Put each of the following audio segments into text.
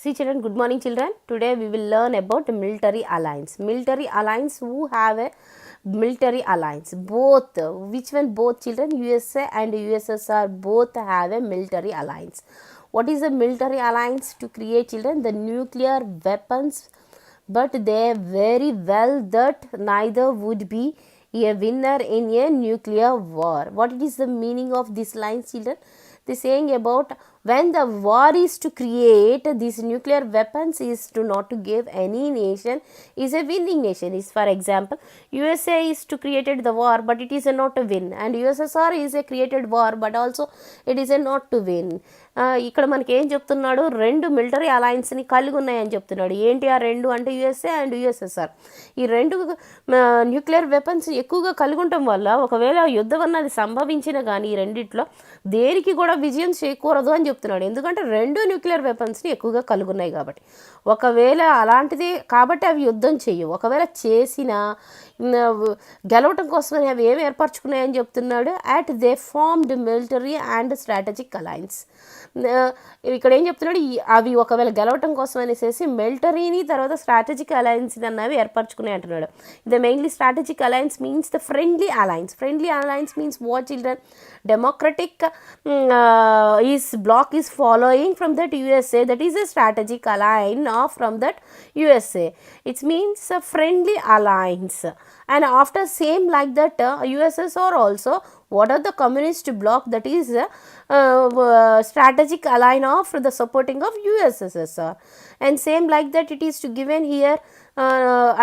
See children, good morning children. Today we will learn about military alliance. Military alliance, who have a military alliance? Both. Which one? Both children. USA and USSR both have a military alliance. What is a military alliance? To create children the nuclear weapons, but they very well that neither would be a winner in a nuclear war. What is the meaning of this line children? They saying about when the war is to create these nuclear weapons is to not to give any nation is a winning nation. Is for example USA is to created the war but it is a not to win, and USSR is a created war but also it is a not to win. ఇక్కడ మనకి ఏం చెప్తున్నాడు, రెండు military అలయన్స్ని కలిగి ఉన్నాయని చెప్తున్నాడు. ఏంటి ఆ రెండు అంటే యుఎస్ఏ అండ్ యుఎస్ఎస్ఆర్. ఈ రెండు న్యూక్లియర్ వెపన్స్ ఎక్కువగా కలిగి ఉండటం వల్ల ఒకవేళ యుద్ధం అన్నది సంభవించిన కానీ ఈ రెండిట్లో దేనికి కూడా విజయం చేకూరదు అని చెప్తున్నాడు. ఎందుకంటే రెండు న్యూక్లియర్ వెపన్స్ని ఎక్కువగా కలిగి ఉన్నాయి కాబట్టి. ఒకవేళ అలాంటిది కాబట్టి అవి యుద్ధం చేయవు. ఒకవేళ చేసినా గెలవటం కోసమని అవి ఏమి ఏర్పరచుకున్నాయని చెప్తున్నాడు. At they formed military and strategic alliance. ఇక్కడ ఏం చెప్తున్నాడు, అవి ఒకవేళ గెలవటం కోసం అనేసి మిలిటరీని తర్వాత స్ట్రాటజిక్ అలయన్స్ అన్నవి ఏర్పరచుకున్నాయి అంటున్నాడు. The mainly strategic alliance means the friendly alliance. Friendly alliance means what children? Democratic is bloc is following from that USA, that is a strategic alliance from that USA. It means a friendly alliance. And after same like that USSR also, what are the communist bloc, that is strategic alliance of the supporting of USSR. And same like that it is to given here,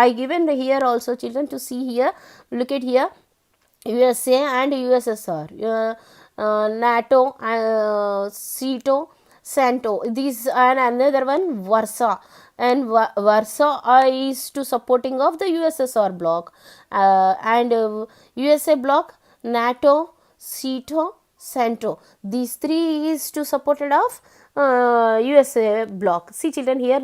I given here also children to see here. Look at here, USA and USSR, NATO, CETO, CENTO. These and another one Warsaw, and Warsaw is to supporting of the USSR bloc, and USA bloc, NATO, CETO, CENTO. These three is to supported of USA bloc. See children here,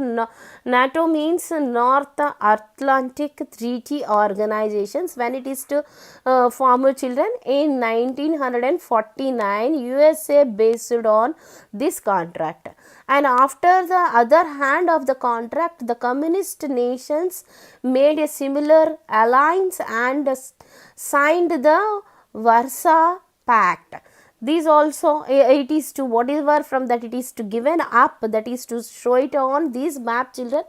NATO means North Atlantic Treaty Organizations. When it is to form children in 1949, USA based on this contract. And after the other hand of the contract, the communist nations made a similar alliance and signed the Warsaw Pact. These also, it is to whatever from that it is to given up, that is to show it on this map children.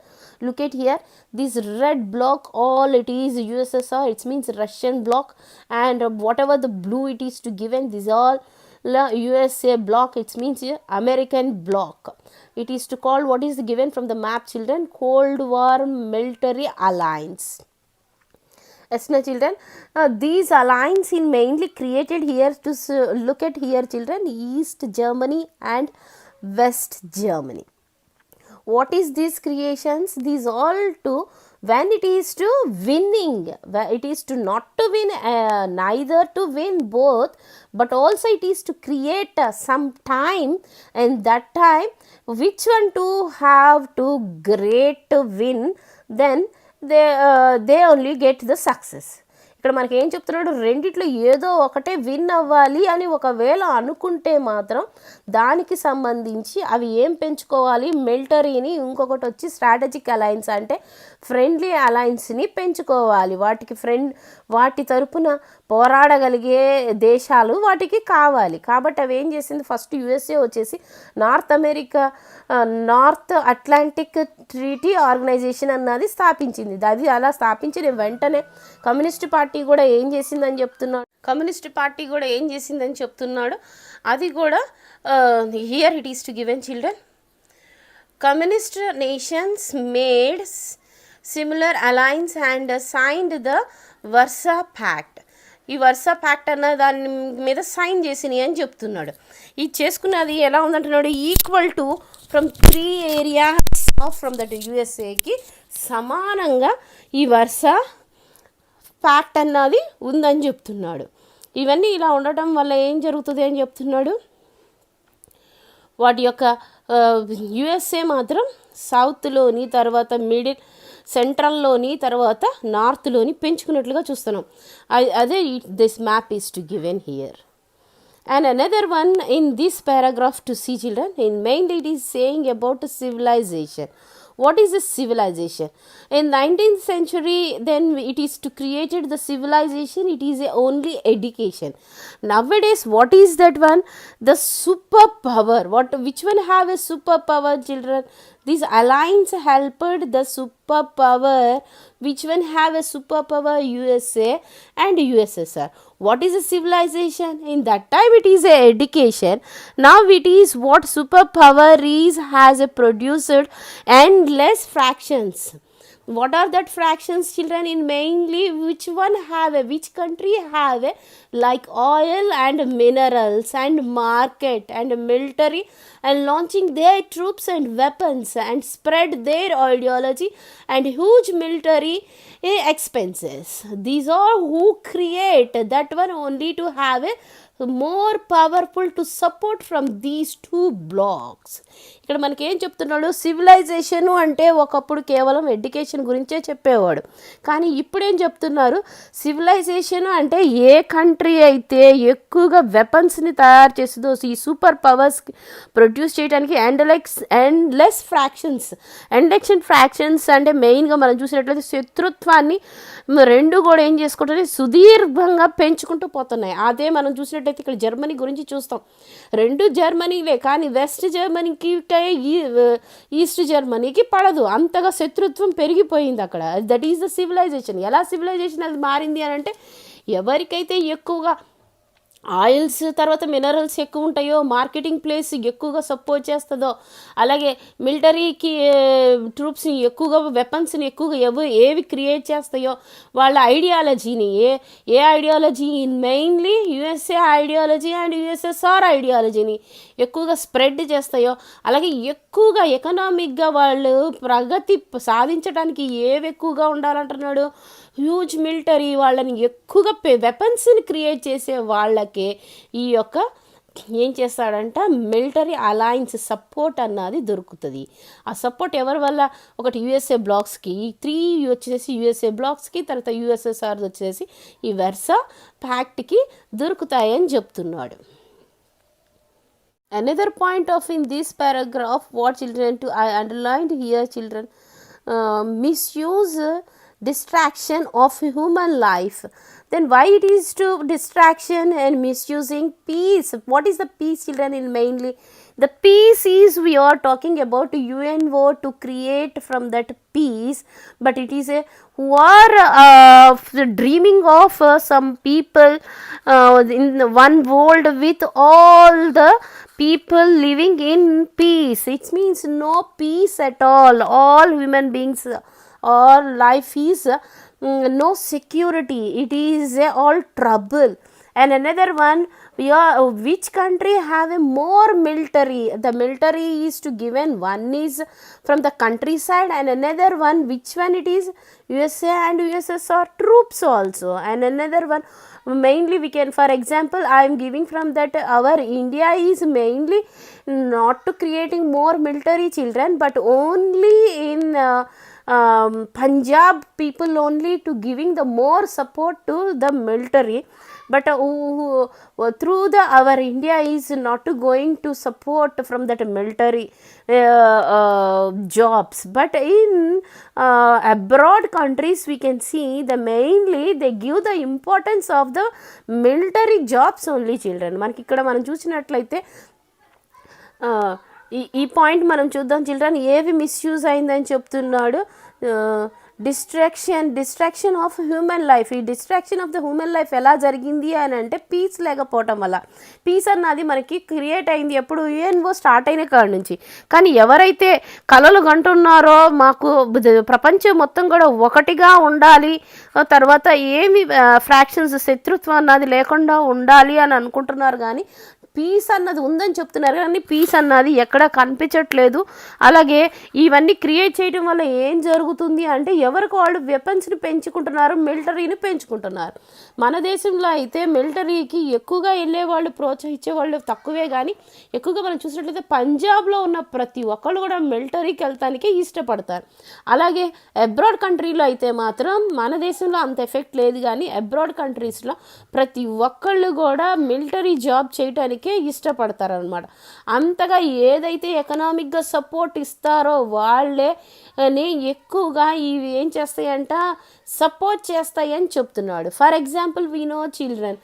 Look at here, this red block, all it is USSR, it means Russian block, and whatever the blue it is to given, these all USA block, it means American block. It is to call what is given from the map children, Cold War Military Alliance. Yes, no children, these alliance in mainly created here to look at here children, East Germany and West Germany. What is these creations? These all to when it is to winning, it is to not to win, neither to win both, but also it is to create some time, and that time which one to have to great to win, then they only get the success. ఇక్కడ మనకి ఏం చెప్తున్నాడు, రెండిట్లో ఏదో ఒకటే win అవ్వాలి అని ఒకవేళ అనుకుంటే మాత్రం దానికి సంబంధించి అవి ఏం పెంచుకోవాలి, మిలిటరీని, ఇంకొకటి వచ్చి స్ట్రాటజిక్ అలయన్స్ అంటే ఫ్రెండ్లీ అలయన్స్ని పెంచుకోవాలి. వాటి తరపున పోరాడగలిగే దేశాలు వాటికి కావాలి. కాబట్టి అవి ఏం చేసింది, ఫస్ట్ యుఎస్ఏ వచ్చేసి నార్త్ అట్లాంటిక్ ట్రీటీ ఆర్గనైజేషన్ అన్నది స్థాపించింది. అది అలా స్థాపించిన వెంటనే కమ్యూనిస్ట్ పార్టీ కూడా ఏం చేసిందని చెప్తున్నాడు. అది కూడా here it is to given children, communist nations made similar alliance and signed the Warsaw Pact. ఈ వర్సా ప్యాక్ట్ అన్న దాని మీద సైన్ చేసినాయి అని చెప్తున్నాడు. ఇది చేసుకున్నది ఎలా ఉందంటున్నాడు, equal to from 3 areas from that యుఎస్ఏకి సమానంగా ఈ వర్సా ప్యాక్ట్ అన్నది ఉందని చెప్తున్నాడు. ఇవన్నీ ఇలా ఉండటం వల్ల ఏం జరుగుతుంది అని చెప్తున్నాడు, వాటి యొక్క యుఎస్ఏ మాత్రం సౌత్లోని, తర్వాత మిడిల్ సెంట్రల్లోని, తర్వాత నార్త్లోని పెంచుకున్నట్లుగా చూస్తున్నాం. అదే this map is to given here. And another one in this paragraph to see children, in mainly it is saying about civilization. What is a civilization? In 19th century, then it is to created the civilization, it is a only education. Nowadays, what is that one? The superpower. Which one have a superpower, children? This alliance helped the superpower. Which one have a superpower? USA and USSR. What is a civilization? In that time it is a education. Now it is what superpower is has a produced endless fractions. What are that fractions, children? In mainly which one have a, which country have a, like oil and minerals and market and military and launching their troops and weapons and spread their ideology and huge military expenses. These are who create that one only to have a more powerful to support from these two blocks. ఇక్కడ మనకి ఏం చెప్తున్నాడు? Civilisation అంటే ఒకప్పుడు కేవలం education గురించే చెప్పేవాడు, కానీ ఇప్పుడేం చెప్తున్నారు? సివిలైజేషన్ అంటే ఏ కంట్రీ అయితే ఎక్కువగా వెపన్స్ని తయారు చేస్తుందో, ఈ సూపర్ పవర్స్ ప్రొడ్యూస్ చేయడానికి ఎండ్లెస్ ఫ్రాక్షన్స్. ఎండక్షన్ ఫ్రాక్షన్స్ అంటే మెయిన్గా మనం చూసినట్లయితే శత్రుత్వాన్ని రెండు కూడా ఏం చేసుకుంటే సుదీర్ఘంగా పెంచుకుంటూ పోతున్నాయి. అదే మనం చూసినట్టయితే ఇక్కడ జర్మనీ గురించి చూస్తాం. రెండు జర్మనీలే, కానీ వెస్ట్ జర్మనీకి ఈస్ట్ జర్మనీకి పడదు, అంతగా శత్రుత్వం పెరిగిపోయింది అక్కడ. That is the civilisation. ఎలా సివిలైజేషన్ అది మారింది అని అంటే, ఎవరికైతే ఎక్కువగా ఆయిల్స్ తర్వాత మినరల్స్ ఎక్కువ ఉంటాయో, మార్కెటింగ్ ప్లేస్ ఎక్కువగా సపోర్ట్ చేస్తుందో, అలాగే మిలిటరీకి ట్రూప్స్ని ఎక్కువగా, వెపన్స్ని ఎక్కువగా ఏవి క్రియేట్ చేస్తాయో, వాళ్ళ ఐడియాలజీని ఏ ideology mainly USA ideology and USSR ఐడియాలజీని ఎక్కువగా స్ప్రెడ్ చేస్తాయో, అలాగే ఎక్కువగా ఎకనామిక్గా వాళ్ళు ప్రగతి సాధించడానికి ఏవి ఎక్కువగా ఉండాలంటున్నాడు? హ్యూజ్ మిలిటరీ, వాళ్ళని ఎక్కువగా వెపన్స్ని క్రియేట్ చేసే వాళ్ళకే ఈ యొక్క ఏం చేస్తాడంట, మిలిటరీ అలయన్స్ సపోర్ట్ అన్నది దొరుకుతుంది. ఆ సపోర్ట్ ఎవరి వల్ల? ఒకటి యుఎస్ఏ బ్లాక్స్కి, 3 వచ్చేసి యుఎస్ఏ బ్లాక్స్కి, తర్వాత యుఎస్ఎస్ఆర్ వచ్చేసి ఈ వెర్సా ప్యాక్ట్కి దొరుకుతాయని చెప్తున్నాడు. Another point of in this paragraph, what children to I underlined here, children, misuse, distraction of human life. Then why it is to distraction and misusing peace? What is the peace, children? In mainly the peace is, we are talking about UNO to create from that peace, but it is a war dreaming of some people in one world with all the people living in peace. It means no peace at all human beings, all life is no security, it is all trouble. And another one, which country have a more military? The military is to given, one is from the countryside, and another one, which one it is? USA and USSR troops also. And another one, mainly we can, for example, I am giving from that our India is mainly not to creating more military, children, but only in Punjab people only to giving the more support to the military, but through the our India is not to going to support from that military jobs. But in abroad countries we can see the mainly they give the importance of the military jobs only, children. మనకి ఇక్కడ మనం చూసినట్లయితే ఈ point మనం చూద్దాం, children. ఏవి misuse అయిందని చెప్తున్నాడు? Destruction of human life. ఈ destruction of the human life ఎలా జరిగింది అని అంటే, పీస్ లేకపోవటం వల్ల. పీస్ అన్నది మనకి క్రియేట్ అయింది ఎప్పుడు? యుఎన్ఓ స్టార్ట్ అయిన కాడ నుంచి. కానీ ఎవరైతే కలలు కంటున్నారో మాకు ప్రపంచం మొత్తం కూడా ఒకటిగా ఉండాలి, తర్వాత ఏమి ఫ్రాక్షన్స్ శత్రుత్వం అన్నది లేకుండా ఉండాలి అని అనుకుంటున్నారు, కానీ పీస్ అన్నది ఉందని చెప్తున్నారు కానీ పీస్ అన్నది ఎక్కడ కనిపించట్లేదు. అలాగే ఇవన్నీ క్రియేట్ చేయడం వల్ల ఏం జరుగుతుంది అంటే ఎవరికి వాళ్ళు వెపన్స్ని పెంచుకుంటున్నారు, మిలిటరీని పెంచుకుంటున్నారు. మన దేశంలో అయితే మిలిటరీకి ఎక్కువగా వెళ్ళే వాళ్ళు, ప్రోత్సహించే వాళ్ళు తక్కువే, కానీ ఎక్కువగా మనం చూసినట్లయితే పంజాబ్లో ఉన్న ప్రతి ఒక్కళ్ళు కూడా మిలిటరీకి వెళ్తానికే ఇష్టపడతారు. అలాగే అబ్రాడ్ కంట్రీలో అయితే మాత్రం మన దేశంలో అంత ఎఫెక్ట్ లేదు, కానీ అబ్రాడ్ కంట్రీస్లో ప్రతి ఒక్కళ్ళు కూడా మిలిటరీ జాబ్ చేయటానికే ఇష్టపడతారనమాట. అంతగా ఏదైతే ఎకనామిక్గా సపోర్ట్ ఇస్తారో వాళ్ళే ఎక్కువగా ఇవి ఏం చేస్తాయంట, సపోర్ట్ చేస్తాయని చెప్తున్నాడు. For example we know children,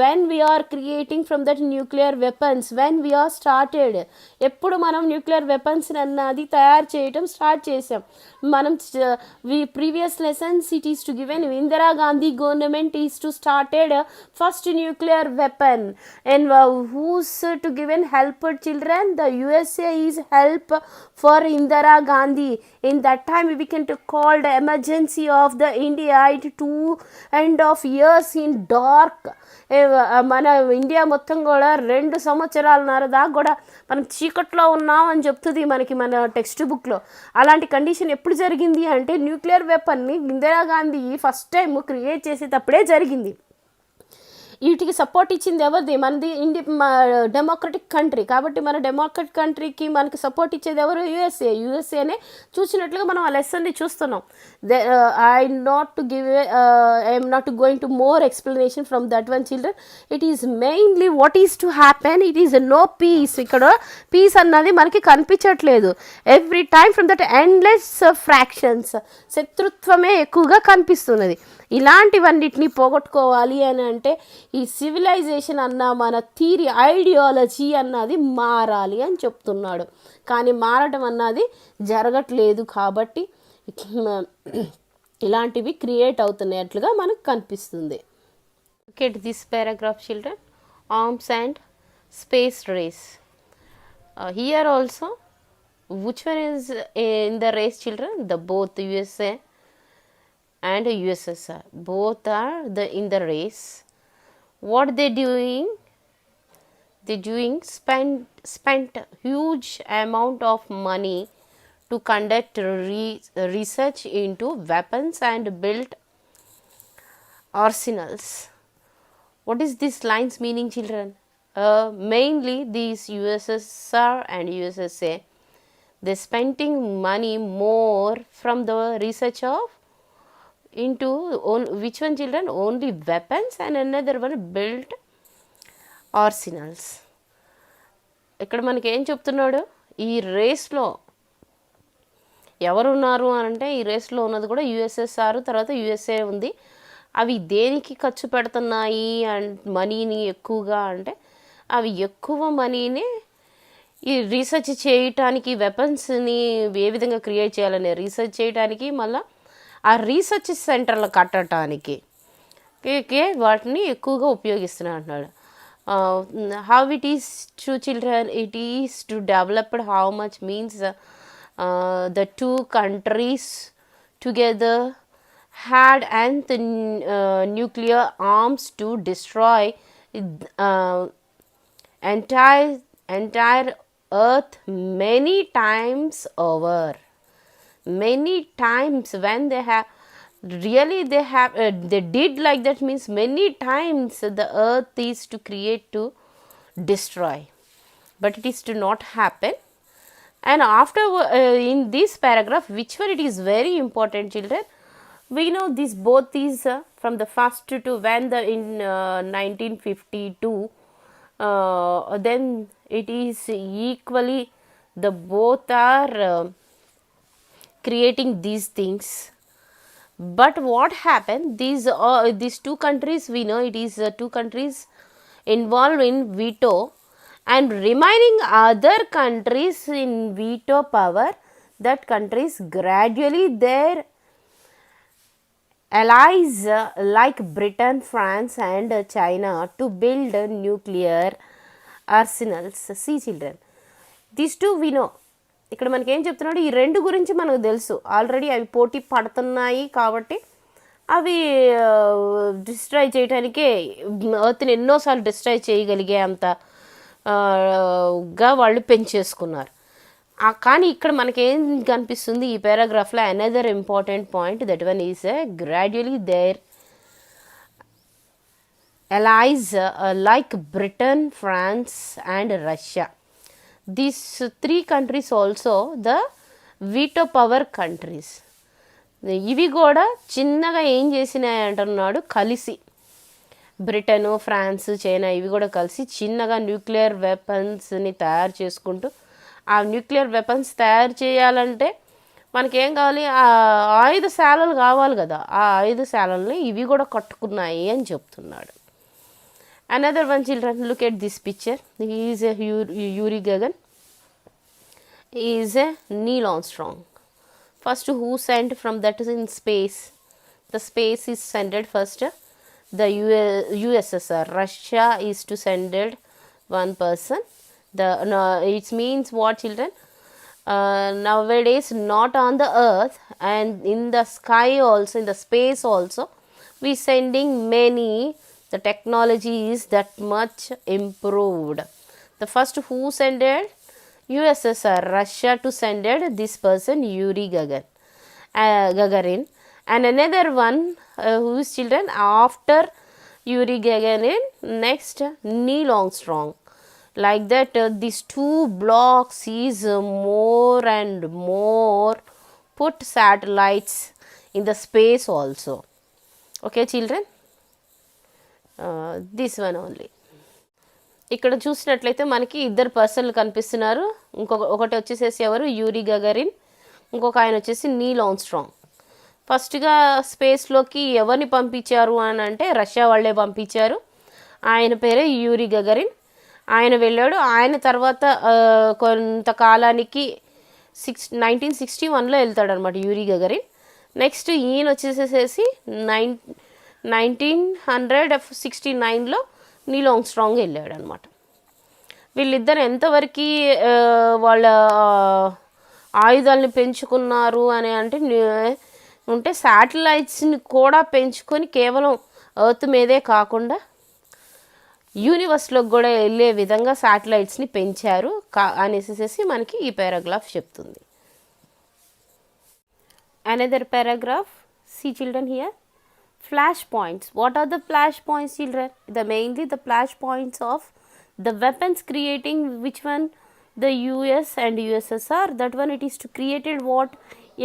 when we're creating from that nuclear weapons, when we're started, ఎప్పుడు మనం న్యూక్లియర్ వెపన్స్ అన్నది తయారు చేయటం స్టార్ట్ చేసాం మనం, previous lessons it is to given Indira Gandhi government is to started first nuclear weapon and who's to given help children, the USA is help for Indira Gandhi. In that time we can to call the emergency of the India, it 2.5 years in dark. మన India మొత్తం కూడా 2 సంవత్సరాలన్నర దాకా కూడా మనం చీకట్లో ఉన్నాం అని చెప్తుంది మనకి మన టెక్స్ట్ బుక్లో. అలాంటి కండిషన్ ఎప్పుడు జరిగింది అంటే న్యూక్లియర్ వెపన్ని Indira Gandhi first time create చేసేటప్పుడే జరిగింది. వీటికి సపోర్ట్ ఇచ్చింది ఎవరిది, మనది డెమోక్రటిక్ కంట్రీ కాబట్టి మన డెమోక్రటిక్ కంట్రీకి మనకి సపోర్ట్ ఇచ్చేది ఎవరు, యూఎస్ఏనే చూసినట్లుగా మనం ఆ లెసన్ని చూస్తున్నాం. I'm not going to more explanation from that one children. It is mainly what is to happen, it is no peace. ఇక్కడ పీస్ అన్నది మనకి కనిపించట్లేదు. Every time from that endless fractions, శత్రుత్వమే ఎక్కువగా కనిపిస్తున్నది. ఇలాంటివన్నిటిని పోగొట్టుకోవాలి అని అంటే ఈ సివిలైజేషన్ అన్న మన థీరీ, ఐడియాలజీ అన్నది మారాలి అని చెప్తున్నాడు. కానీ మారటం అన్నది జరగట్లేదు కాబట్టి ఇలాంటివి క్రియేట్ అవుతున్నట్లుగా మనకు కనిపిస్తుంది. Okay, this paragraph children, arms and space race. Here also which one is in the race children, the both USA and USSR both are in the race. What they doing, spent huge amount of money to conduct research into weapons and build arsenals. What is this lines meaning children? Mainly these USSR and USA, they spending money more from the research of into which one children, only weapons, and another one built arsenals. ఇక్కడ మనకి ఏం చెప్తున్నాడు, ఈ రేస్లో ఎవరున్నారు అని అంటే ఈ రేస్లో ఉన్నది కూడా యుఎస్ఎస్ఆర్ తర్వాత యుఎస్ఏ ఉంది. అవి దేనికి ఖర్చు పెడుతున్నాయి మనీని ఎక్కువగా అంటే అవి ఎక్కువ మనీని ఈ రీసెర్చ్ చేయటానికి, వెపన్స్ని ఏ విధంగా క్రియేట్ చేయాలనే రీసెర్చ్ చేయడానికి, మళ్ళీ ఆ రీసెర్చ్ సెంటర్లు కట్టడానికి వాటిని ఎక్కువగా ఉపయోగిస్తున్నారు అంటున్నాడు. How it is to children, it is to developed how much means the two countries together had and nuclear arms to destroy entire earth many times over. Many times when they have really they did like that, means many times the earth is to create to destroy, but it is to not happen. And after in this paragraph, which one it is very important children, we know this both is from the first to when the in 1952 then it is equally the both are creating these things. But what happened, these two countries, we know it is two countries involved in veto, and remaining other countries in veto power, that countries gradually their allies like Britain, France and China to build nuclear arsenals. See children, these two we know. ఇక్కడ మనకి ఏం చెప్తున్నాడు, ఈ రెండు గురించి మనకు తెలుసు already, అవి పోటీ పడుతున్నాయి కాబట్టి అవి డిస్ట్రాయ్ చేయడానికే ఎర్త్ని ఎన్నోసార్లు డిస్ట్రాయ్ చేయగలిగే అంత గా వాళ్ళు పెంచేసుకున్నారు. కానీ ఇక్కడ మనకేం కనిపిస్తుంది ఈ పారాగ్రాఫ్లో, another important point, that one is gradually there allies like Britain, France and Russia. These three countries also the veto power countries. ఇవి కూడా చిన్నగా ఏం చేసినాయి అంటున్నాడు, కలిసి బ్రిటను, ఫ్రాన్స్, చైనా ఇవి కూడా కలిసి చిన్నగా న్యూక్లియర్ వెపన్స్ని తయారు చేసుకుంటూ, ఆ న్యూక్లియర్ వెపన్స్ తయారు చేయాలంటే మనకేం కావాలి, ఆయుధశాలలు కావాలి కదా, ఆ ఆయుధశాలల్ని ఇవి కూడా కట్టుకున్నాయి అని చెప్తున్నాడు. Another one, children, look at this picture. He is a Yuri Gagarin. He is a Neil Armstrong. First, who sent from that is in space? The space is sent first. The USSR, Russia is to send one person. It means what, children? Nowadays, not on the earth and in the sky also, in the space also, we sending many. The technology is that much improved. The first who sent USSR, Russia to send this person Yuri Gagarin, and another one who is, children, after Yuri Gagarin, next Neil Armstrong. Like that, these two blocks is more and more put satellites in the space also. Okay, children. This one only. ఇక్కడ చూసినట్లయితే మనకి ఇద్దరు పర్సన్లు కనిపిస్తున్నారు. ఒకటి వచ్చేసేసి ఎవరు, Uri Gagarin, ఇంకొక ఆయన వచ్చేసి నీల్ ఆర్మ్స్ట్రాంగ్. ఫస్ట్గా స్పేస్లోకి ఎవరిని పంపించారు అని అంటే రష్యా వాళ్ళే పంపించారు. ఆయన పేరే యూరీ గగరిన్. ఆయన వెళ్ళాడు. ఆయన తర్వాత కొంతకాలానికి 1961లో వెళ్తాడు అనమాట యూరీ గగరిన్. నెక్స్ట్ ఈయన వచ్చేసేసి 1969లో నీల్ ఆర్మ్స్ట్రాంగ్ వెళ్ళాడు అనమాట. వీళ్ళిద్దరు ఎంతవరకు వాళ్ళ ఆయుధాలని పెంచుకున్నారు అని అంటే శాటిలైట్స్ని కూడా పెంచుకొని కేవలం ఎర్త్ మీదే కాకుండా యూనివర్స్లోకి కూడా వెళ్ళే విధంగా శాటిలైట్స్ని పెంచారు అనేసి మనకి ఈ పారాగ్రాఫ్ చెప్తుంది. Another paragraph, see children here. Flash points. What are the flash points, children? Mainly the flash points of the weapons creating, which one? The US and USSR. That one, it is to created what?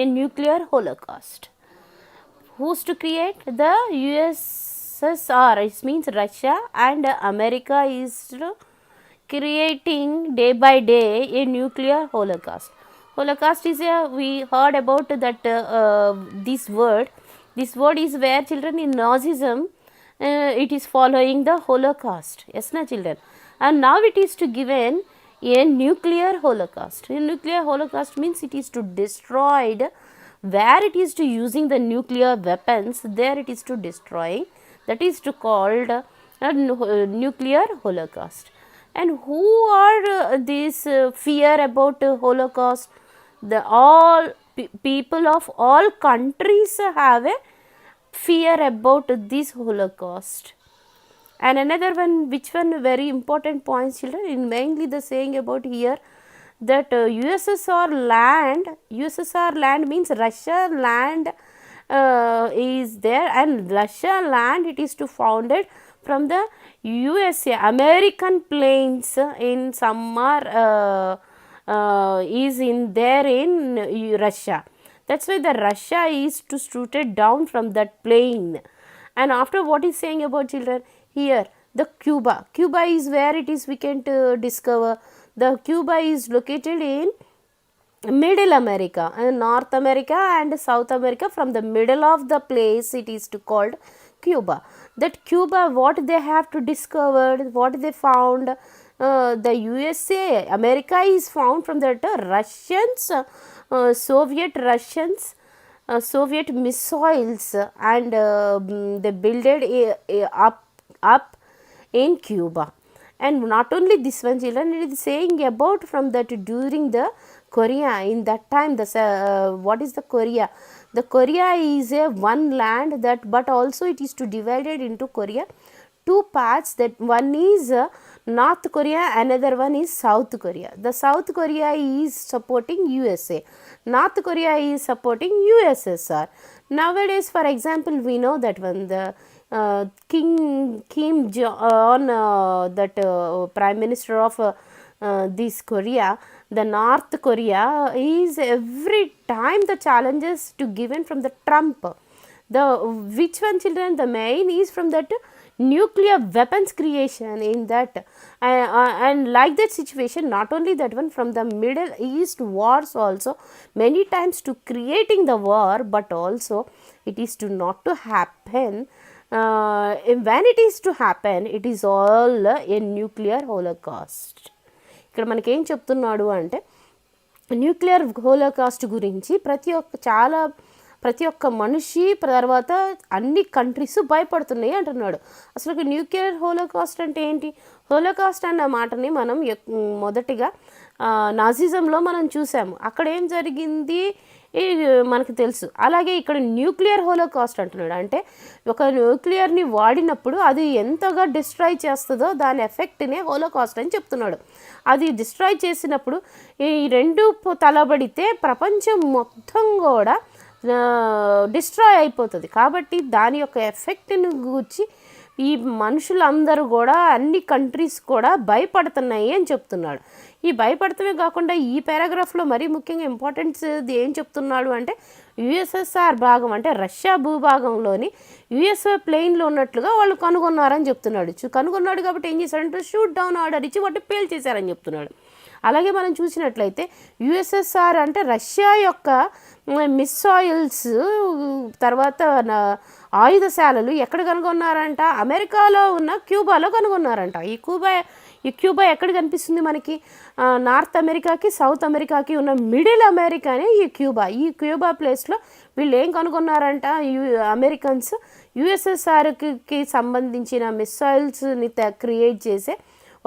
A nuclear holocaust. Who's to create? The USSR. It means Russia, and America is creating day by day a nuclear holocaust. Holocaust is we heard about that this word. This word is where, children, in Nazism it is following the Holocaust. Yes, na, children. And now it is to given a nuclear holocaust. A nuclear holocaust means it is to destroyed, where it is to using the nuclear weapons, there it is to destroying. That is to called nuclear holocaust. And who are this fear about Holocaust? The all people of all countries have a fear about this Holocaust. And another one, which one, very important points, children, in mainly the saying about here that USSR land means Russia land is there, and Russia land it is to founded from the USA, American planes in summer is in there in Russia. That's why the Russia is to shooted down from that plane. And after, what is saying about, children, here the Cuba is where it is we can discover. The Cuba is located in Middle America, North America and South America. From the middle of the place it is to called Cuba. That Cuba, what they have to discover, what they found, the USA, America is found from that Russians, Soviet missiles, and they builded up in Cuba. And not only this one, children, it is saying about from that during the Korea, in that time, the what is the Korea? The Korea is a one land that, but also it is to divided into Korea two parts. That one is North Korea, another one is South Korea. The South Korea is supporting USA. North Korea is supporting USSR. Nowadays, for example, we know that when the Kim Jong, that Prime Minister of this Korea, the North Korea is every time the challenges to given from the Trump. The which one, children? The main is from that nuclear weapons creation in that, and like that situation, not only that one, from the Middle East wars also many times to creating the war, but also it is to not to happen. When it is to happen, it is all a nuclear holocaust. ఇక్కడ మనకేం చెప్తున్నాడు అంటే nuclear Holocaust గురించి ప్రతి ఒక్క మనిషి తర్వాత అన్ని కంట్రీస్ భయపడుతున్నాయి అంటున్నాడు. అసలు న్యూక్లియర్ హోలోకాస్ట్ అంటే ఏంటి? హోలోకాస్ట్ అన్న మాటని మనం మొదటిగా నాజిజంలో మనం చూసాము. అక్కడ ఏం జరిగింది మనకు తెలుసు. అలాగే ఇక్కడ న్యూక్లియర్ హోలోకాస్ట్ అంటున్నాడు. అంటే ఒక న్యూక్లియర్ని వాడినప్పుడు అది ఎంతగా డిస్ట్రాయ్ చేస్తుందో దాని ఎఫెక్ట్నే హోలోకాస్ట్ అని చెప్తున్నాడు. అది డిస్ట్రాయ్ చేసినప్పుడు ఈ రెండు తలబడితే ప్రపంచం మొత్తం కూడా డిస్ట్రాయ్ అయిపోతుంది. కాబట్టి దాని యొక్క ఎఫెక్ట్ని గూర్చి ఈ మనుషులందరూ కూడా అన్ని కంట్రీస్ కూడా భయపడుతున్నాయి అని చెప్తున్నాడు. ఈ భయపడటమే కాకుండా ఈ పారాగ్రాఫ్లో మరీ ముఖ్యంగా ఇంపార్టెన్స్ ఏం చెప్తున్నాడు అంటే యుఎస్ఎస్ఆర్ భాగం అంటే రష్యా భూభాగంలోని యుఎస్ఏ ప్లెయిన్లో ఉన్నట్లుగా వాళ్ళు కనుగొన్నారని చెప్తున్నాడు. కనుగొన్నాడు కాబట్టి ఏం చేశాడంటే షూట్ డౌన్ ఆర్డర్ ఇచ్చి వాటి పేల్చేశారని చెప్తున్నాడు. అలాగే మనం చూసినట్లయితే యుఎస్ఎస్ఆర్ అంటే రష్యా యొక్క మిస్సైల్స్ తర్వాత ఆయుధశాలలు ఎక్కడ కనుగొన్నారంట? అమెరికాలో ఉన్న క్యూబాలో కనుగొన్నారంట. ఈ క్యూబా ఎక్కడ కనిపిస్తుంది మనకి? నార్త్ అమెరికాకి సౌత్ అమెరికాకి ఉన్న మిడిల్ అమెరికానే ఈ క్యూబా ప్లేస్లో వీళ్ళు ఏం కనుగొన్నారంట? అమెరికన్స్ యుఎస్ఎస్ఆర్కి సంబంధించిన మిస్సైల్స్ని క్రియేట్ చేసే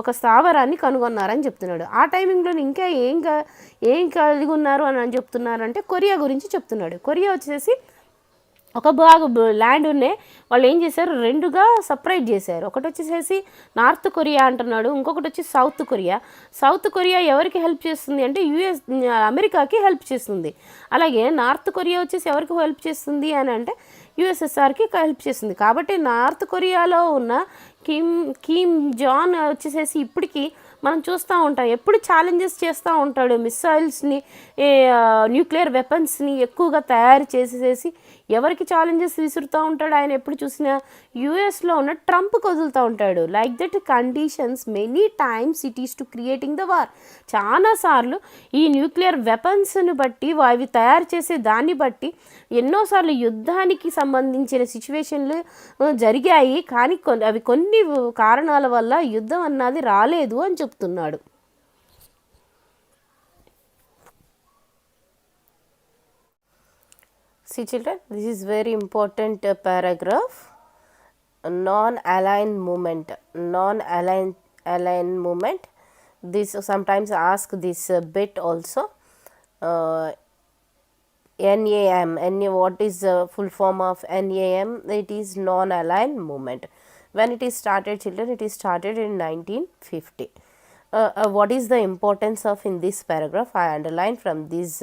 ఒక స్థావరాన్ని కనుగొన్నారని చెప్తున్నాడు. ఆ టైమింగ్లో ఇంకా ఏం కలిగి ఉన్నారు అని చెప్తున్నారంటే కొరియా గురించి చెప్తున్నాడు. కొరియా వచ్చేసి ఒక ల్యాండ్నే వాళ్ళు ఏం చేశారు, రెండుగా సపరేట్ చేశారు. ఒకటి వచ్చేసేసి నార్త్ కొరియా అంటున్నాడు, ఇంకొకటి వచ్చి సౌత్ కొరియా. సౌత్ కొరియా ఎవరికి హెల్ప్ చేస్తుంది అంటే అమెరికాకి హెల్ప్ చేస్తుంది. అలాగే నార్త్ కొరియా వచ్చేసి ఎవరికి హెల్ప్ చేస్తుంది అని అంటే యుఎస్ఎస్ఆర్కి హెల్ప్ చేస్తుంది. కాబట్టి నార్త్ కొరియాలో ఉన్న కిమ్ జాన్ వచ్చేసేసి ఇప్పటికీ మనం చూస్తూ ఉంటాం, ఎప్పుడు ఛాలెంజెస్ చేస్తూ ఉంటాడు. మిస్సైల్స్ని న్యూక్లియర్ వెపన్స్ని ఎక్కువగా తయారు చేసేసి ఎవరికి ఛాలెంజెస్ విసురుతూ ఉంటాడు ఆయన? ఎప్పుడు చూసినా యుఎస్లో ఉన్న ట్రంప్కి వదులుతూ ఉంటాడు. Like that conditions many times it is to creating the war. చాలాసార్లు ఈ న్యూక్లియర్ వెపన్స్ని బట్టి అవి తయారు చేసే దాన్ని బట్టి ఎన్నోసార్లు యుద్ధానికి సంబంధించిన సిచ్యువేషన్లు జరిగాయి. కానీ అవి కొన్ని కారణాల వల్ల యుద్ధం అన్నది రాలేదు అని చెప్తున్నాడు. See children, this is very important paragraph. Non-aligned movement. This sometimes ask this bit also. NAM. What is the full form of NAM? It is non-aligned movement. When it is started, children, it is started in 1950. What is the importance of in this paragraph? I underline from these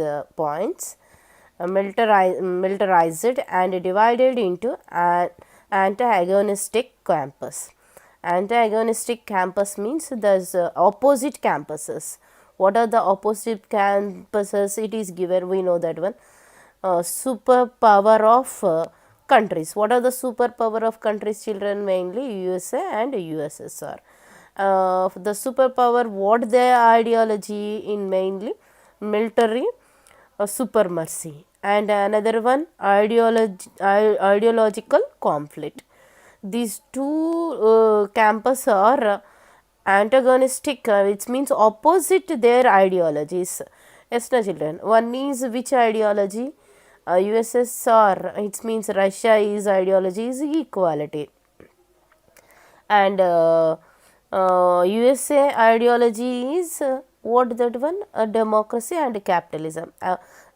points. Militarized and divided into antagonistic campus. Antagonistic campus means there's opposite campuses. What are the opposite campuses? It is given, we know that one. Superpower of countries. What are the superpower of countries, children? Mainly USA and USSR. The superpower, what their ideology in mainly military supremacy, and another one ideological conflict. These two campus are antagonistic, which means opposite their ideologies. Yes, no children. One is which ideology? USSR, it means Russia is ideology is equality, and USA ideology is what that one? Democracy and capitalism.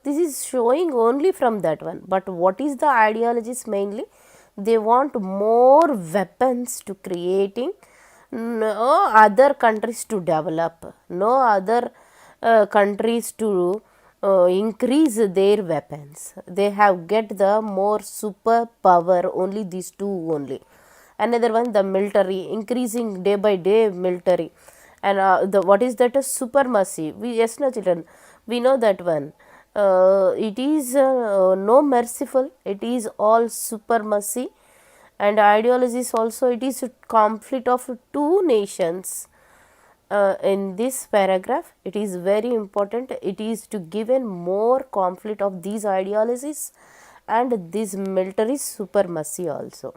This is showing only from that one, but what is the ideologies mainly? They want more weapons to creating no other countries to develop, no other countries to increase their weapons. They have get the more super power, only these two only. Another one, the military, increasing day by day military. And the what is that, a supremacy? We, yes, no children, we know that one. It is no merciful, it is all supremacy. And ideologies also, it is a conflict of two nations. In this paragraph, it is very important, it is to given more conflict of these ideologies and this military supremacy also.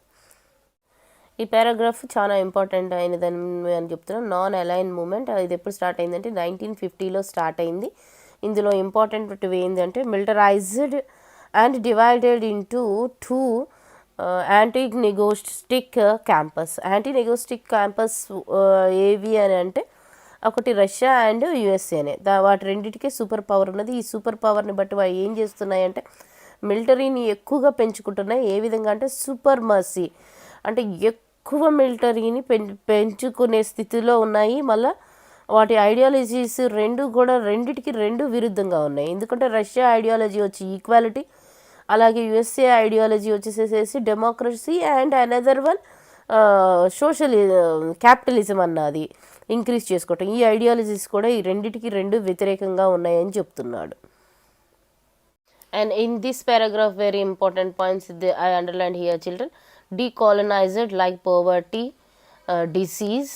ఈ paragraph చాలా important అయినదని అని చెప్తున్నాం. Non align moment ఇది ఎప్పుడు start అయిందంటే 1950లో start అయింది. ఇందులో important ఏంటంటే militarised and divided into two antagonistic camps. Antagonistic camps ఏవి అని అంటే ఒకటి రష్యా అండ్ యుఎస్ఏనే. వాటి రెండింటికే సూపర్ పవర్ ఉన్నది. ఈ సూపర్ పవర్ని బట్టి అవి ఏం చేస్తున్నాయంటే మిలిటరీని ఎక్కువగా పెంచుకుంటున్నాయి. ఏ విధంగా అంటే సూపర్మసీ అంటే ఎక్కువ మిలిటరీని పెంచుకునే స్థితిలో ఉన్నాయి. మళ్ళీ వాటి ఐడియాలజీస్ రెండు కూడా రెండిటికి రెండు విరుద్ధంగా ఉన్నాయి. ఎందుకంటే రష్యా ఐడియాలజీ వచ్చి ఈక్వాలిటీ, అలాగే యుఎస్ఏ ఐడియాలజీ వచ్చేసేసి democracy and another one capitalism అన్నది ఇంక్రీజ్ చేసుకోవటం. ఈ ఐడియాలజీస్ కూడా ఈ రెండిటికి రెండు వ్యతిరేకంగా ఉన్నాయని చెప్తున్నాడు. And in this paragraph, very important points I underlined here, children. Decolonized like poverty, disease,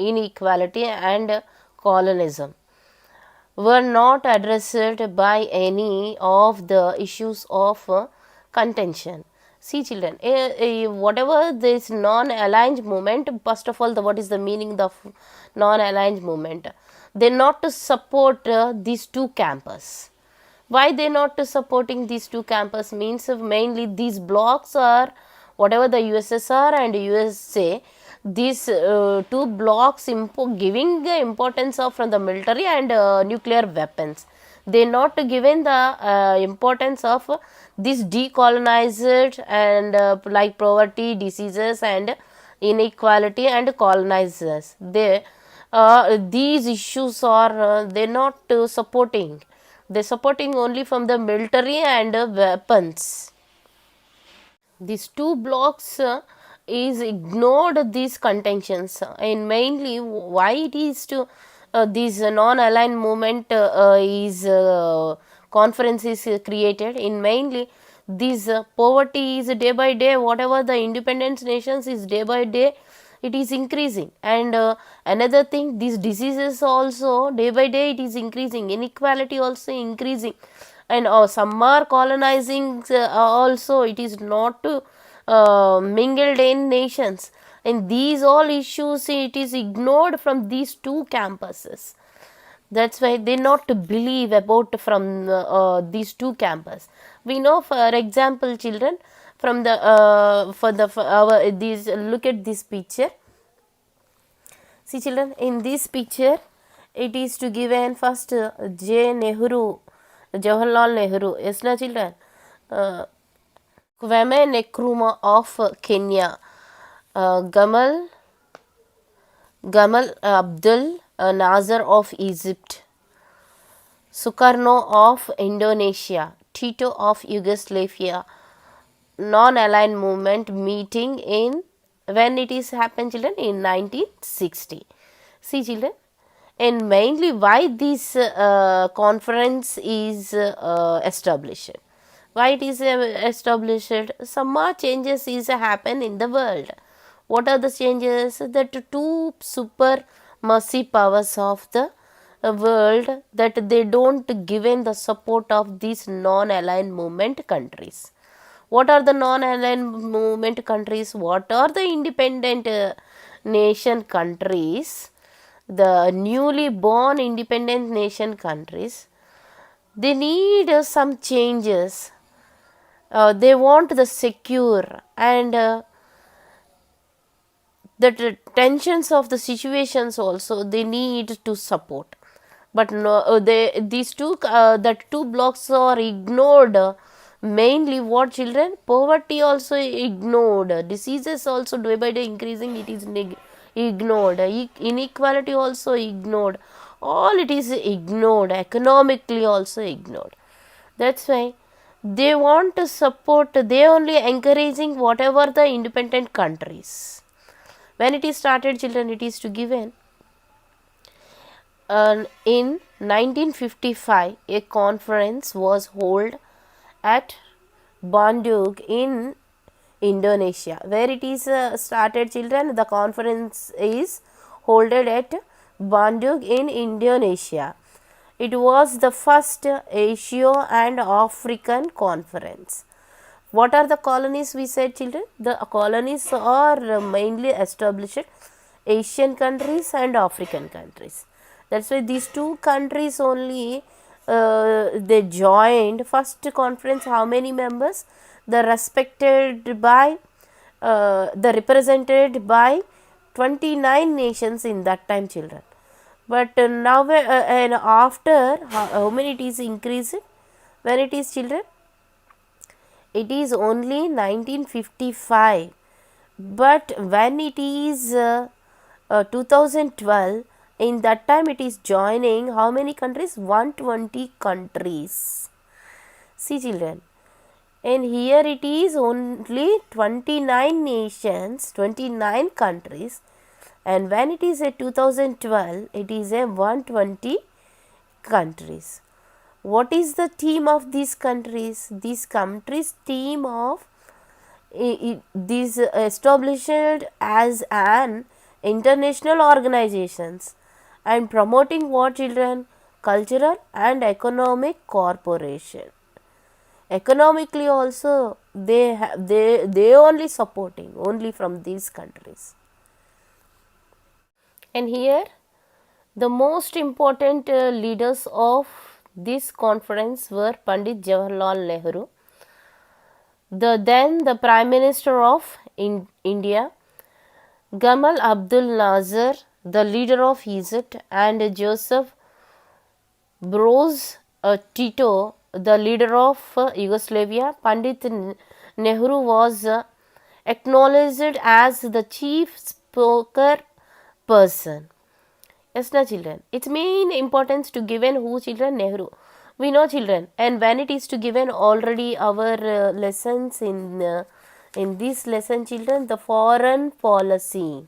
inequality and colonism were not addressed by any of the issues of contention. See children, whatever this non-aligned movement, first of all, what is the meaning of non-aligned movement? They not to support these two campus. Why they not supporting these two campus means mainly these blocks are whatever the USSR and USA, these two blocks giving the importance of from the military and nuclear weapons. They not given the importance of this decolonized and like poverty, diseases and inequality and colonizers. They these issues are they not supporting. They supporting only from the military and weapons. These two blocks is ignored these contentions, and mainly why it is to this non-aligned movement is conference is created in mainly this poverty is day by day, whatever the independent nations is day by day it is increasing, and another thing, these diseases also day by day it is increasing, inequality also increasing, and some are colonizing also, it is not mingled in nations, and these all issues it is ignored from these two campuses. That's why they not believe about from these two campus. We know, for example, children, from the for our these, look at this picture. See children, in this picture it is to given first Jawaharlal Nehru, yes na children, Kwame Nkrumah of Kenya, Gamal Abdul Nasser of Egypt, Sukarno of Indonesia, Tito of Yugoslavia. Non-aligned movement meeting in when it is happened children in 1960. See children, and mainly why this conference is established, why it is established, some more changes is happen in the world. What are the changes? That two supremacy powers of the world, that they don't given the support of these non-aligned movement countries. What are the non-aligned movement countries? What are the independent nation countries? The newly born independent nation countries, they need some changes. They want the secure and the tensions of the situations also they need to support. But no, these two that two blocks are ignored. Mainly what children? Poverty also ignored, diseases also day by day increasing, it is ignored, inequality also ignored, all it is ignored, economically also ignored. That's why they want to support, they only encouraging whatever the independent countries. When it is started, children, it is to given in 1955 a conference was held at Bandung in Indonesia. Where it is started, children? The conference is held at Bandung in Indonesia. It was the first Asia and African conference. What are the colonies, we said, children? The colonies are mainly established Asian countries and African countries. That's why these two countries only they joined first conference. How many members? The respected by the represented by 29 nations in that time, children. But now and after how many it is increased? When it is, children? It is only 1955. But when it is 2012, in that time it is joining how many countries? 120 countries. See, children, and here it is only 29 nations, 29 countries, and when it is a 2012, it is a 120 countries. What is the theme of these countries? These countries' theme of these established as an international organizations and promoting what, children? Cultural and economic cooperation. Economically also they only supporting only from these countries. And here the most important leaders of this conference were Pandit Jawaharlal Nehru, the Prime Minister of India, Gamal Abdul Nasser, the leader of Egypt, and Joseph Broz Tito, the leader of Yugoslavia. Pandit Nehru was acknowledged as the chief spoker person. Yes, na, children. Its main importance to given who, children? Nehru. We know, children, and when it is to given already our lessons in this lesson, children, the foreign policy.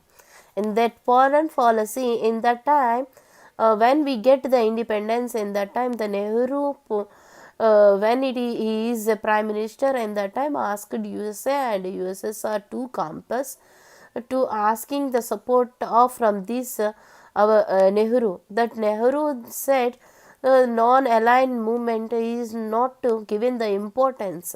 In that foreign policy, in that time, when we get the independence, in that time the Nehru, when he is a prime minister, in that time asked USA and USSR to campus to asking the support of from this our Nehru. That Nehru said non-aligned movement is not to given the importance.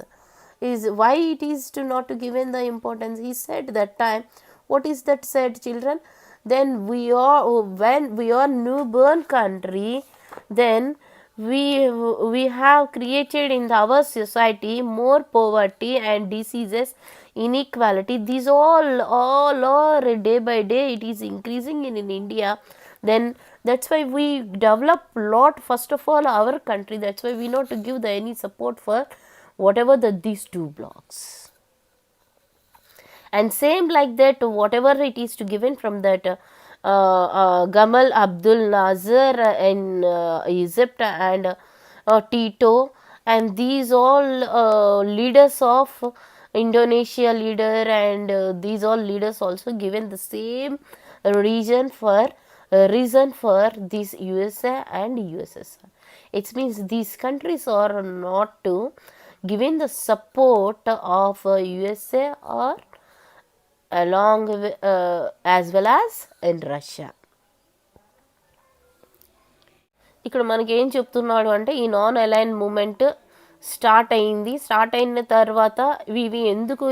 Is why it is to not to given the importance? He said that time. What is that said, children? Then we are, when we are newborn country, then we have created in our society more poverty and diseases, inequality. These all are day by day it is increasing in India. Then that's why we develop lot, first of all our country. That's why we not to give the any support for whatever these two blocks. And same like that, whatever it is to given from that Gamal Abdul Nasser in Egypt and Tito, and these all leaders of Indonesia leader, and these all leaders also given the same reason for this USA and USSR. It means these countries are not to given the support of USA or along with, as well as in Russia. ఇక్కడ మనకి ఏం చెప్తున్నాడు అంటే ఈ non align moment start అయింది. Start అయిన తర్వాత ఇవి ఎందుకు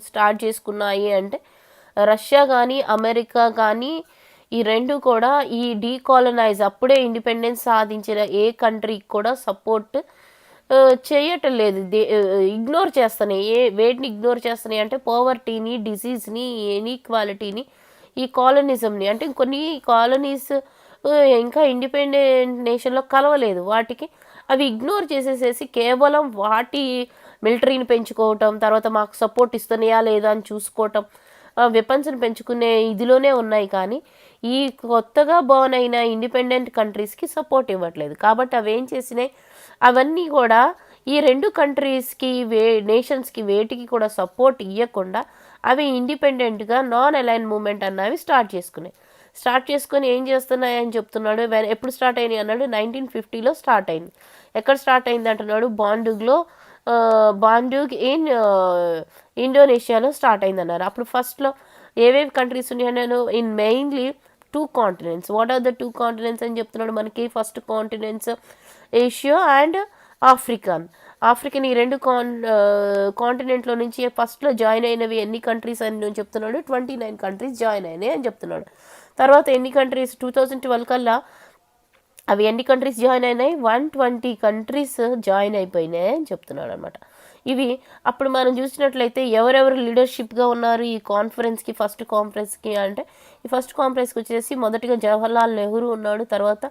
స్టార్ట్ చేసుకున్నాయి అంటే రష్యా కానీ అమెరికా కానీ ఈ రెండు కూడా ఈ డీకాలనైజ్ అప్పుడే ఇండిపెండెన్స్ సాధించిన ఏ కంట్రీకి కూడా సపోర్ట్ చేయటం లేదు. ఇగ్నోర్ చేస్తున్నాయి. వేటిని ఇగ్నోర్ చేస్తున్నాయి అంటే పోవర్టీని, డిసీజ్ని, ఇన్ఈక్వాలిటీని, ఈ కాలనిజంని. అంటే కొన్ని కాలనీస్ ఇంకా ఇండిపెండెంట్ నేషన్లో కలవలేదు, వాటికి అవి ఇగ్నోర్ చేసేసేసి కేవలం వాటి మిలిటరీని పెంచుకోవటం, తర్వాత మాకు సపోర్ట్ ఇస్తున్నాయా లేదా అని చూసుకోవటం, వెపన్స్ని పెంచుకునే ఇదిలోనే ఉన్నాయి, కానీ ఈ కొత్తగా బోర్న్ అయిన ఇండిపెండెంట్ కంట్రీస్కి సపోర్ట్ ఇవ్వట్లేదు. కాబట్టి అవి ఏం చేసినాయి, అవన్నీ కూడా ఈ రెండు కంట్రీస్కి నేషన్స్కి వేటికి కూడా సపోర్ట్ ఇవ్వకుండా అవి ఇండిపెండెంట్గా నాన్ అలైన్ మూమెంట్ అన్నవి స్టార్ట్ చేసుకొని ఏం చేస్తున్నాయి అని చెప్తున్నాడు. ఎప్పుడు స్టార్ట్ అయినాయి అన్నాడు, 1950లో స్టార్ట్ అయింది. ఎక్కడ స్టార్ట్ అయింది అంటున్నాడు, బాండుగ్ ఇన్ ఇండోనేషియాలో స్టార్ట్ అయింది అన్నారు. అప్పుడు ఫస్ట్లో ఏవేవి కంట్రీస్ ఉన్నాయన్నాను, in mainly 2 continents. What are the 2 continents అని చెప్తున్నాడు మనకి. First continents Asia and African. ఈ రెండు కాంటినెంట్లో నుంచి ఫస్ట్లో జాయిన్ అయినవి ఎన్ని కంట్రీస్ అని నేను చెప్తున్నాడు, 29 కంట్రీస్ జాయిన్ అయినాయి అని చెప్తున్నాడు. తర్వాత ఎన్ని కంట్రీస్ 2012 కల్లా అవి ఎన్ని కంట్రీస్ జాయిన్ అయినాయి, 120 కంట్రీస్ జాయిన్ అయిపోయినాయి అని చెప్తున్నాడు అనమాట. ఇవి అప్పుడు మనం చూసినట్లయితే ఎవరెవరు లీడర్షిప్గా ఉన్నారు ఈ కాన్ఫరెన్స్కి, ఫస్ట్ కాన్ఫరెన్స్కి అంటే, ఈ ఫస్ట్ కాన్ఫరెన్స్కి వచ్చేసి మొదటిగా జవహర్లాల్ నెహ్రూ ఉన్నాడు. తర్వాత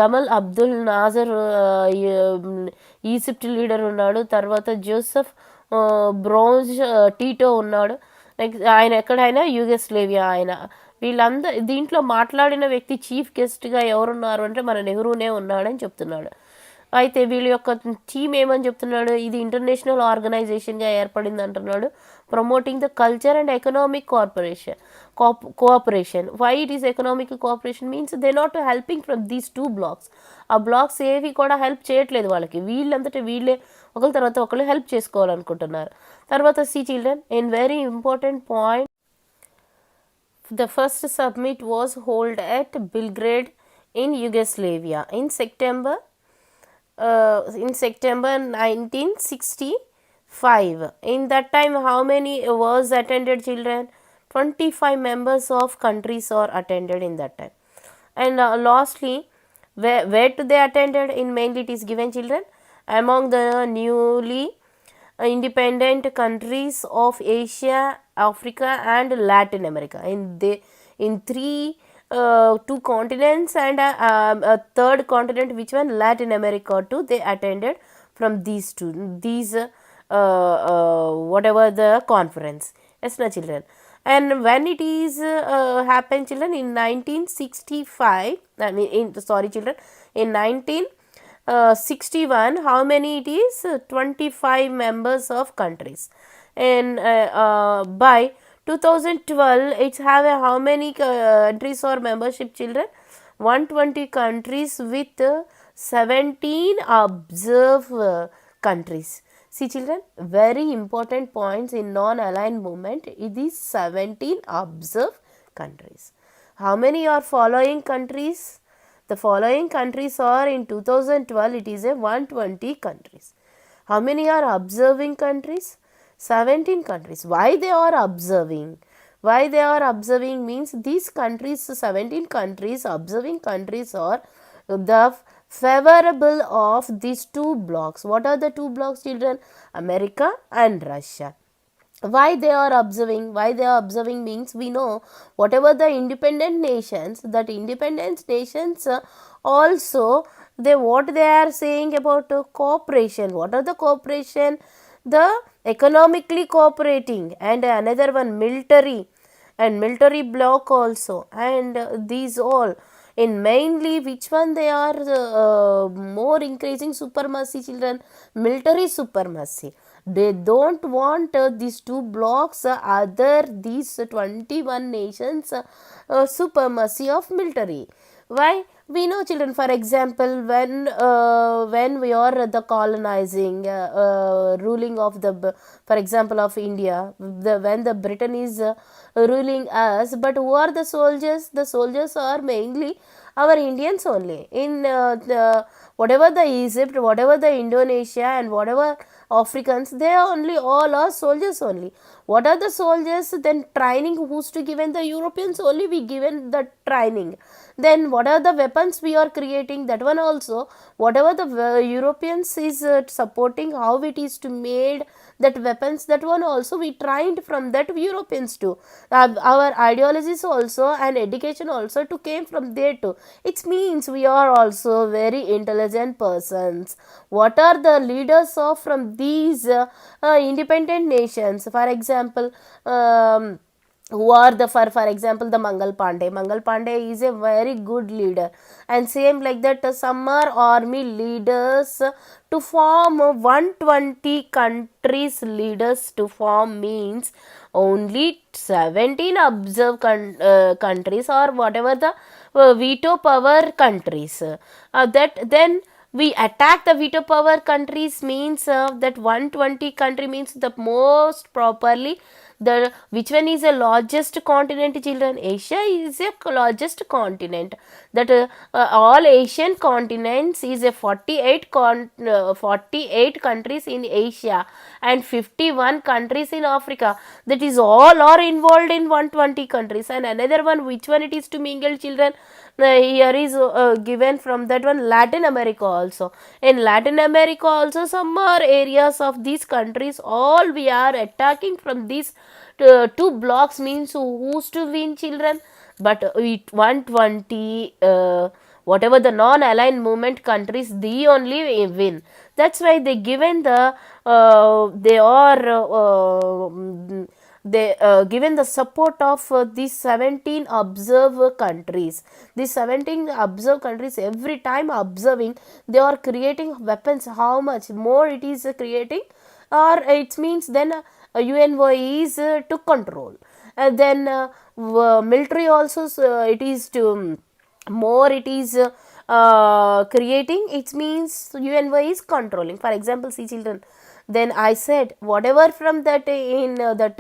గమల్ అబ్దుల్ నాజర్ ఈజిప్ట్ లీడర్ ఉన్నాడు. తర్వాత జోసెఫ్ బ్రౌజ్ టీటో ఉన్నాడు. నెక్స్ట్ ఆయన ఎక్కడైనా యుగోస్లేవియా ఆయన. దీంట్లో మాట్లాడిన వ్యక్తి చీఫ్ గెస్ట్గా ఎవరున్నారు అంటే మన నెహ్రూనే ఉన్నాడని చెప్తున్నాడు. అయితే వీళ్ళ యొక్క థీమ్ ఏమని చెప్తున్నాడు, ఇది ఇంటర్నేషనల్ ఆర్గనైజేషన్గా ఏర్పడింది అంటున్నాడు. Promoting the culture and economic cooperation. Why it is economic cooperation means they not helping from these 2 blocks. ఆ బ్లాక్స్ ఏవి కూడా హెల్ప్ చేయట్లేదు వాళ్ళకి, వీళ్ళంతటా వీళ్ళే ఒకరి తర్వాత ఒకరు హెల్ప్ చేసుకోవాలనుకుంటున్నారు. తర్వాత see children, in very important point, the first summit was held at Belgrade in Yugoslavia in September 1965. In that time, how many was attended, children? 25 members of countries are attended in that time. And lastly, where to they attended? In mainly it is given, children, among the newly independent countries of Asia, Africa and Latin America. In 2 continents and a third continent, which one? Latin America too. They attended from these whatever the conference. Yes, na children. And when it is happened, children, in 1965, children, in 1961, how many it is? 25 members of countries. And by 2012, it's have how many countries or membership, children? 120 countries with 17 observe countries. See children, very important points in non-aligned movement. It is 17 observe countries. How many are following countries? The following countries are in 2012, it is a 120 countries. How many are observing countries? 17 countries. Why they are observing? Why they are observing means these countries, 17 countries, observing countries are the favorable of these 2 blocks. What are the 2 blocks, children? America and Russia. Why they are observing? Why they are observing means we know whatever the independent nations, that independent nations also what they are saying about cooperation. What are the cooperation? The economically cooperating, and another one military block also, and these all in mainly which one they are more increasing supremacy, children? Military supremacy. They don't want these 2 blocks other these 21 nations supremacy of military. Why? We know, children, for example, when we are the colonizing ruling of the, for example, of India, when the Britain is ruling us, but who are the soldiers? The soldiers are mainly our Indians only. In whatever the Egypt, whatever the Indonesia and whatever Africans, they are only, all are soldiers only. What are the soldiers? Then training who's to given? The Europeans only we given the training. Then what are the weapons we are creating? That one also, whatever the Europeans is supporting, how it is to made that weapons, that one also we trained from that Europeans too. Our ideologies also and education also to came from there too. It means we are also very intelligent persons. What are the leaders of from these independent nations? For example, who are the for example the Mangal Pandey is a very good leader, and same like that some are army leaders. To form 120 countries leaders to form means only 17 observe countries, or whatever the veto power countries, that then we attack the veto power countries means that 120 country means the most properly the which one is the largest continent, children? Asia is a largest continent. That all Asian continents is a 48 countries in Asia and 51 countries in Africa. That is all are involved in 120 countries. And another one, which one it is to mingle, children? Here is given from that one, Latin America also. In Latin America also some are areas of these countries, all we are attacking from these two blocks means who's to win, children? But 120 whatever the non-aligned movement countries, they only win. That's why they given the they are they given the support of these 17 observer countries. These 17 observe countries, every time observing, they are creating weapons. How much more it is creating, or it means then UNO is to control. Then military also, it is to more it is creating, it means UNO is controlling. For example, see, children, then I said whatever from that in that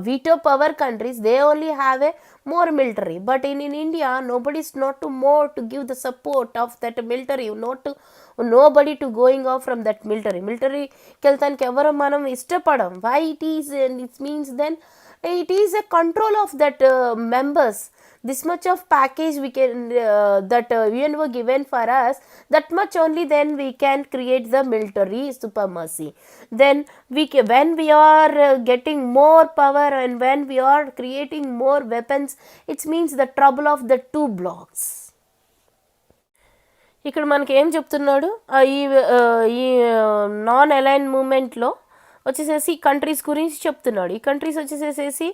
veto power countries, they only have a more military, but in India nobody is not to more to give the support of that military, not to nobody to going off from that military కెళ్తానికి ఎవరు మనం ఇష్టపడం. Why it is? And it means then it is a control of that members. This much of package we can that UNO given for us, that much only then we can create the military supremacy. Then when we are getting more power and when we are creating more weapons, it means the trouble of the two blocks. ఇక్కడ మనకి ఏం చెప్తున్నాడు, ఈ non align మూమెంట్లో వచ్చేసేసి countries గురించి చెప్తున్నాడు. ఈ కంట్రీస్ వచ్చేసేసి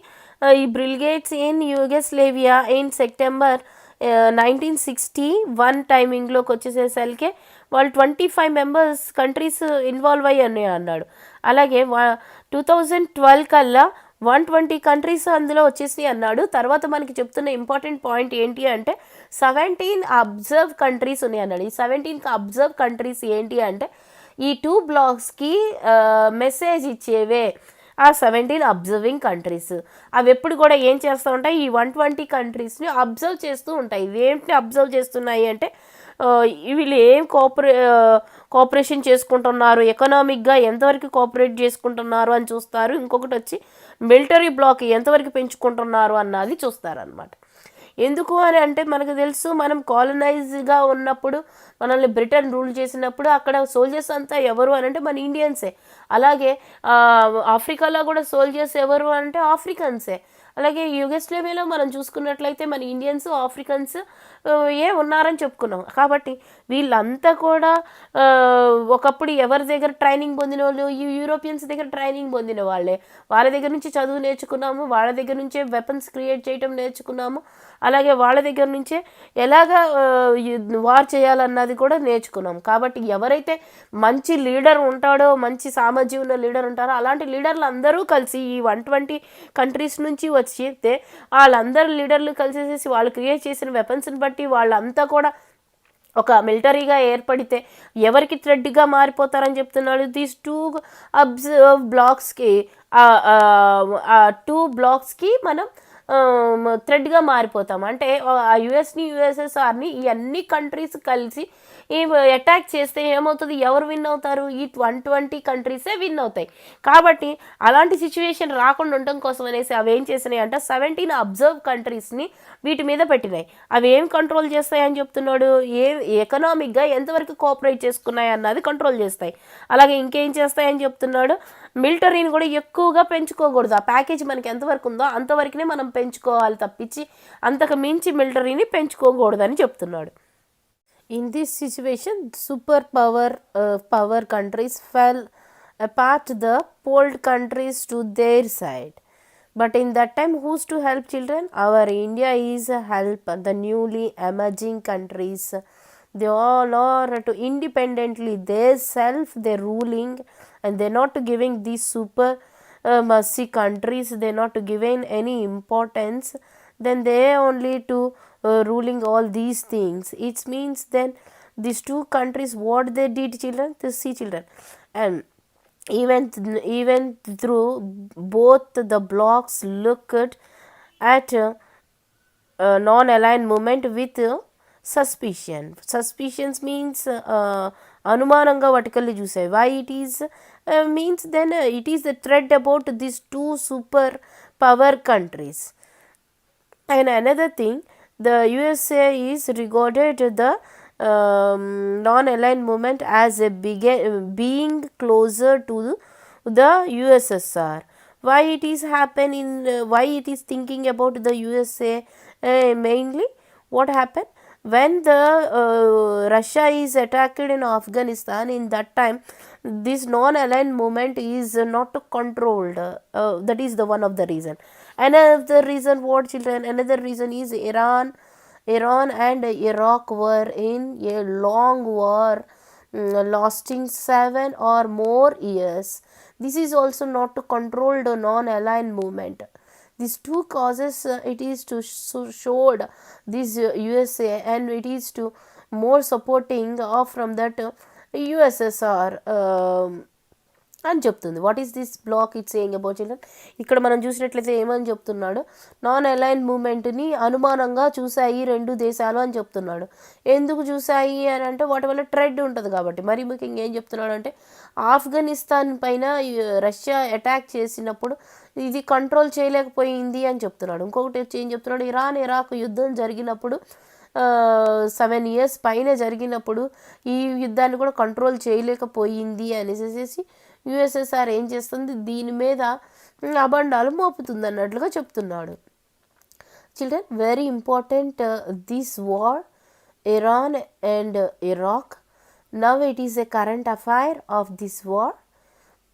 ఈ బ్రిల్గేట్స్ ఇన్ యూగోస్లేవియా ఇన్ సెప్టెంబర్ 1961 టైమింగ్లోకి వచ్చేసేసరికి వాళ్ళు 25 మెంబర్స్ కంట్రీస్ ఇన్వాల్వ్ అయ్యి అన్నాడు. అలాగే 2012 కల్లా 120 కంట్రీస్ అందులో వచ్చేసి అన్నాడు. తర్వాత మనకి చెప్తున్న ఇంపార్టెంట్ పాయింట్ ఏంటి అంటే 17 అబ్జర్వ్ కంట్రీస్ ఉన్నాయి అన్నాడు. ఈ 17 అబ్జర్వ్ కంట్రీస్ ఏంటి అంటే ఈ టూ బ్లాక్స్కి మెసేజ్ ఇచ్చేవే ఆ 17 అబ్జర్వింగ్ కంట్రీస్. అవి ఎప్పుడు కూడా ఏం చేస్తూ ఉంటాయి, ఈ 120 కంట్రీస్ని అబ్జర్వ్ చేస్తూ ఉంటాయి. ఇవేంటి అబ్జర్వ్ చేస్తున్నాయి అంటే వీళ్ళు ఏం కోఆపరేషన్ చేసుకుంటున్నారు, ఎకనామిక్గా ఎంతవరకు కోఆపరేట్ చేసుకుంటున్నారు అని చూస్తారు. ఇంకొకటి వచ్చి మిలిటరీ బ్లాక్ ఎంతవరకు పెంచుకుంటున్నారు అన్నది చూస్తారనమాట. ఎందుకు అని అంటే మనకు తెలుసు, మనం కాలనైజ్గా ఉన్నప్పుడు మనల్ని బ్రిటన్ రూల్ చేసినప్పుడు అక్కడ సోల్జర్స్ అంతా ఎవరు అని అంటే మన ఇండియన్సే. అలాగే ఆఫ్రికాలో కూడా సోల్జర్స్ ఎవరు అంటే ఆఫ్రికన్సే. అలాగే యూగోస్లేవియాలో మనం చూసుకున్నట్లయితే మన ఇండియన్స్ ఆఫ్రికన్స్ ఉన్నారని చెప్పుకున్నాం. కాబట్టి వీళ్ళంతా కూడా ఒకప్పుడు ఎవరి దగ్గర ట్రైనింగ్ పొందిన వాళ్ళు, ఈ యూరోపియన్స్ దగ్గర ట్రైనింగ్ పొందిన వాళ్ళే. వాళ్ళ దగ్గర నుంచి చదువు నేర్చుకున్నాము, వాళ్ళ దగ్గర నుంచే వెపన్స్ క్రియేట్ చేయటం నేర్చుకున్నాము. అలాగే వాళ్ళ దగ్గర నుంచే ఎలాగా వార్ చేయాలన్నది కూడా నేర్చుకున్నాం. కాబట్టి ఎవరైతే మంచి లీడర్ ఉంటాడో, మంచి సామర్థ్యం ఉన్న లీడర్ ఉంటారో, అలాంటి లీడర్లు అందరూ కలిసి ఈ 120 కంట్రీస్ నుంచి వచ్చితే వాళ్ళందరూ లీడర్లు కలిసేసి వాళ్ళు క్రియేట్ చేసిన వెపన్స్ని బట్టి వాళ్ళంతా కూడా ఒక మిలిటరీగా ఏర్పడితే ఎవరికి థ్రెడ్గా మారిపోతారని చెప్తున్నాడు. దీస్ టూ అబ్జర్వ్ బ్లాక్స్కి టూ బ్లాక్స్కి మనం థ్రెడ్గా మారిపోతాం. అంటే ఆ యుఎస్ని యుఎస్ఎస్ఆర్ని ఈ అన్ని కంట్రీస్ కలిసి అటాక్ చేస్తే ఏమవుతుంది, ఎవరు విన్ అవుతారు, ఈ 120 కంట్రీసే విన్ అవుతాయి. కాబట్టి అలాంటి సిచ్యువేషన్ రాకుండా ఉండటం కోసం అనేసి అవి ఏం చేసినాయి అంటే 17 అబ్జర్వ్ కంట్రీస్ని వీటి మీద పెట్టినాయి. అవి ఏం కంట్రోల్ చేస్తాయని చెప్తున్నాడు, ఎకనామిక్గా ఎంతవరకు కోఆపరేట్ చేసుకున్నాయి అన్నది కంట్రోల్ చేస్తాయి. అలాగే ఇంకేం చేస్తాయని చెప్తున్నాడు, మిలిటరీని కూడా ఎక్కువగా పెంచుకోకూడదు. ఆ ప్యాకేజ్ మనకి ఎంతవరకు ఉందో అంతవరకునే మనం పెంచుకోవాలి తప్పించి అంతకు మించి మిలిటరీని పెంచుకోకూడదని చెప్తున్నాడు. In this situation, power countries fell apart, the pulled countries to their side. But in that time, who's to help children? Our India is a help the newly emerging countries. They all are to independently they self they're ruling, and they're not giving these super mercy countries, they're not giving any importance. Then they only to ruling all these things. It means then these two countries what they did children, they see children, and even through both the blocks looked at non-aligned movement with suspicion. Suspicions means anumananga vertically చూసాయి. Why it is means then it is the thread about these two super power countries. And another thing, the USA is regarded the non-aligned movement as a being closer to the USSR. Why it is happening? Why it is thinking about the USA? Mainly, what happened when the Russia is attacked in Afghanistan? In that time, this non-aligned movement is not controlled. That is the one of the reason. Another reason, what children? Another reason is Iran and Iraq were in a long war, lasting 7 or more years. This is also not to control the non-aligned movement. These two causes, it is to showed this USA, and it is to more supporting of from that USSR. అని చెప్తుంది. What is this block it saying about children? ఇక్కడ మనం చూసినట్లయితే ఏమని చెప్తున్నాడు, non align మూమెంట్ని అనుమానంగా చూసాయి రెండు దేశాలు అని చెప్తున్నాడు. ఎందుకు చూసాయి అని అంటే వాటి వల్ల ట్రెడ్ ఉంటుంది కాబట్టి. మరి ముఖ్యంగా ఏం చెప్తున్నాడు అంటే ఆఫ్ఘనిస్తాన్ పైన రష్యా అటాక్ చేసినప్పుడు ఇది కంట్రోల్ చేయలేకపోయింది అని చెప్తున్నాడు. ఇంకొకటి ఏం చెప్తున్నాడు, ఇరాన్ ఇరాక్ యుద్ధం జరిగినప్పుడు 7 years పైన జరిగినప్పుడు ఈ యుద్ధాన్ని కూడా కంట్రోల్ చేయలేకపోయింది అనేసి యుఎస్ఎస్ఆర్ ఏం చేస్తుంది, దీని మీద అబండాలు మోపుతుంది అన్నట్లుగా చెప్తున్నాడు. Children, very important this war Iran and Iraq. Now it is a current affair of this war.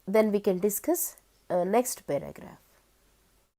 Then we can discuss next paragraph.